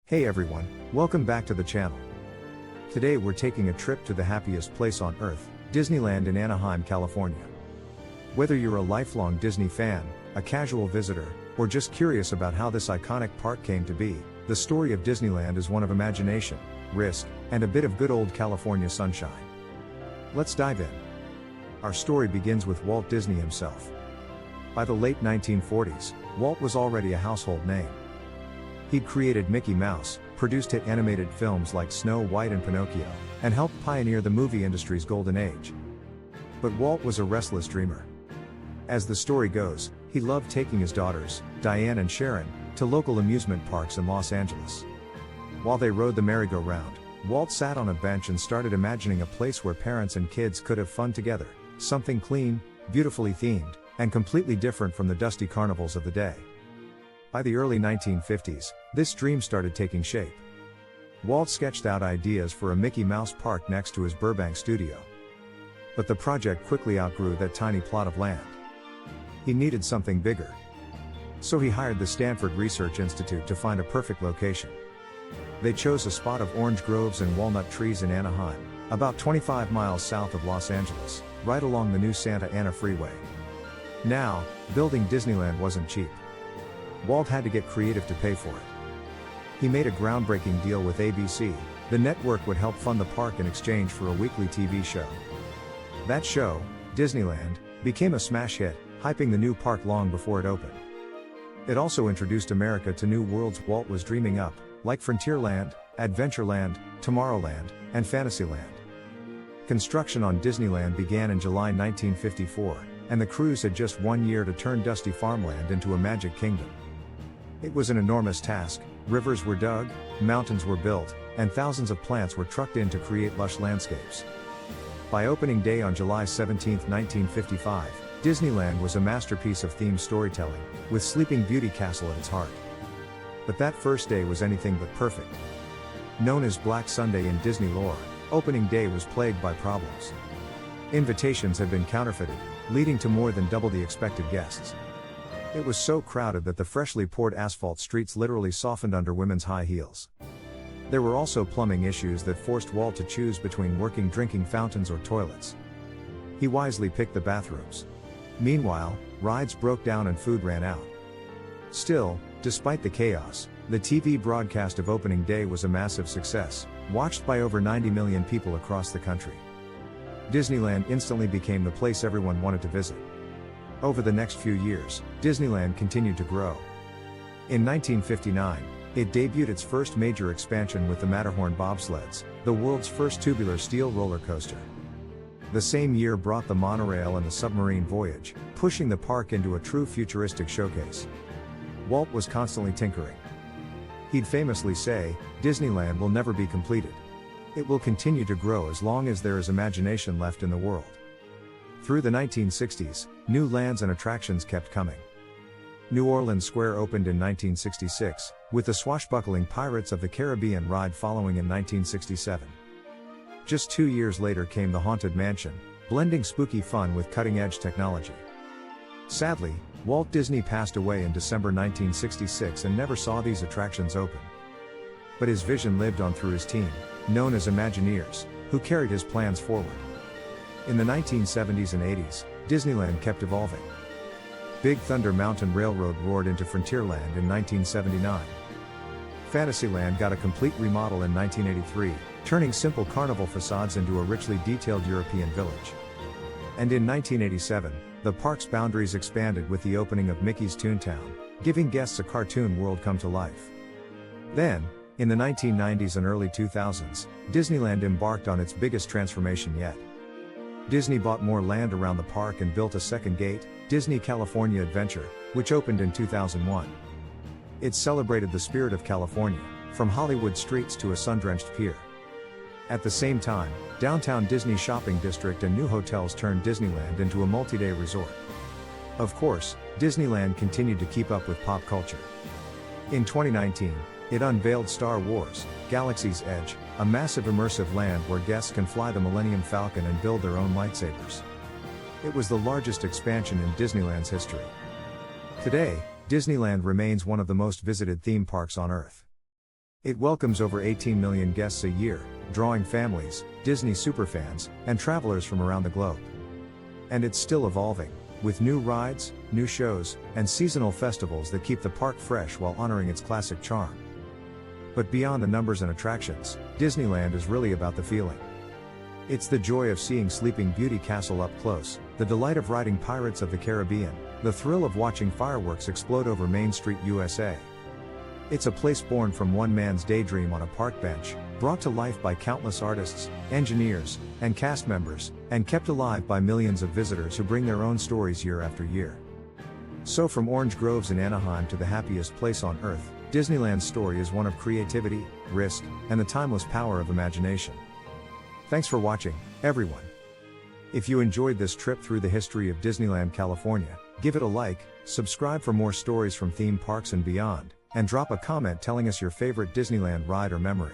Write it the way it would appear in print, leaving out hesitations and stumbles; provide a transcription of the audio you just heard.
Hey everyone, welcome back to the channel. Today we're taking a trip to the happiest place on earth, Disneyland in Anaheim, California. Whether you're a lifelong Disney fan, a casual visitor, or just curious about how this iconic park came to be, the story of Disneyland is one of imagination, risk, and a bit of good old California sunshine. Let's dive in. Our story begins with Walt Disney himself. By the late 1940s, Walt was already a household name. He'd created Mickey Mouse, produced hit animated films like Snow White and Pinocchio, and helped pioneer the movie industry's golden age. But Walt was a restless dreamer. As the story goes, he loved taking his daughters, Diane and Sharon, to local amusement parks in Los Angeles. While they rode the merry-go-round, Walt sat on a bench and started imagining a place where parents and kids could have fun together, something clean, beautifully themed, and completely different from the dusty carnivals of the day. By the early 1950s, this dream started taking shape. Walt sketched out ideas for a Mickey Mouse park next to his Burbank studio. But the project quickly outgrew that tiny plot of land. He needed something bigger. So he hired the Stanford Research Institute to find a perfect location. They chose a spot of orange groves and walnut trees in Anaheim, about 25 miles south of Los Angeles, right along the new Santa Ana Freeway. Now, building Disneyland wasn't cheap. Walt had to get creative to pay for it. He made a groundbreaking deal with ABC. The network would help fund the park in exchange for a weekly TV show. That show, Disneyland, became a smash hit, hyping the new park long before it opened. It also introduced America to new worlds Walt was dreaming up, like Frontierland, Adventureland, Tomorrowland, and Fantasyland. Construction on Disneyland began in July 1954, and the crews had just 1 year to turn dusty farmland into a magic kingdom. It was an enormous task. Rivers were dug, mountains were built, and thousands of plants were trucked in to create lush landscapes. By opening day on July 17, 1955, Disneyland was a masterpiece of themed storytelling, with Sleeping Beauty Castle at its heart. But that first day was anything but perfect. Known as Black Sunday in Disney lore, opening day was plagued by problems. Invitations had been counterfeited, leading to more than double the expected guests. It was so crowded that the freshly poured asphalt streets literally softened under women's high heels. There were also plumbing issues that forced Walt to choose between working drinking fountains or toilets. He wisely picked the bathrooms. Meanwhile, rides broke down and food ran out. Still, despite the chaos, the TV broadcast of opening day was a massive success, watched by over 90 million people across the country. Disneyland instantly became the place everyone wanted to visit. Over the next few years, Disneyland continued to grow. In 1959, it debuted its first major expansion with the Matterhorn bobsleds, the world's first tubular steel roller coaster. The same year brought the monorail and the submarine voyage, pushing the park into a true futuristic showcase. Walt was constantly tinkering. He'd famously say, "Disneyland will never be completed. It will continue to grow as long as there is imagination left in the world." Through the 1960s, new lands and attractions kept coming. New Orleans Square opened in 1966, with the swashbuckling Pirates of the Caribbean ride following in 1967. Just 2 years later came the Haunted Mansion, blending spooky fun with cutting-edge technology. Sadly, Walt Disney passed away in December 1966 and never saw these attractions open. But his vision lived on through his team, known as Imagineers, who carried his plans forward. In the 1970s and 80s, Disneyland kept evolving. Big Thunder Mountain Railroad roared into Frontierland in 1979. Fantasyland got a complete remodel in 1983, turning simple carnival facades into a richly detailed European village. And in 1987, the park's boundaries expanded with the opening of Mickey's Toontown, giving guests a cartoon world come to life. Then, in the 1990s and early 2000s, Disneyland embarked on its biggest transformation yet. Disney bought more land around the park and built a second gate, Disney California Adventure, which opened in 2001. It celebrated the spirit of California, from Hollywood streets to a sun-drenched pier. At the same time, downtown Disney Shopping District and new hotels turned Disneyland into a multi-day resort. Of course, Disneyland continued to keep up with pop culture. In 2019, it unveiled Star Wars: Galaxy's Edge, a massive immersive land where guests can fly the Millennium Falcon and build their own lightsabers. It was the largest expansion in Disneyland's history. Today, Disneyland remains one of the most visited theme parks on Earth. It welcomes over 18 million guests a year, drawing families, Disney superfans, and travelers from around the globe. And it's still evolving, with new rides, new shows, and seasonal festivals that keep the park fresh while honoring its classic charm. But beyond the numbers and attractions, Disneyland is really about the feeling. It's the joy of seeing Sleeping Beauty Castle up close, the delight of riding Pirates of the Caribbean, the thrill of watching fireworks explode over Main Street, USA. It's a place born from one man's daydream on a park bench, brought to life by countless artists, engineers, and cast members, and kept alive by millions of visitors who bring their own stories year after year. So from orange groves in Anaheim to the happiest place on earth, Disneyland's story is one of creativity, risk, and the timeless power of imagination. Thanks for watching, everyone. If you enjoyed this trip through the history of Disneyland California, give it a like, subscribe for more stories from theme parks and beyond, and drop a comment telling us your favorite Disneyland ride or memory.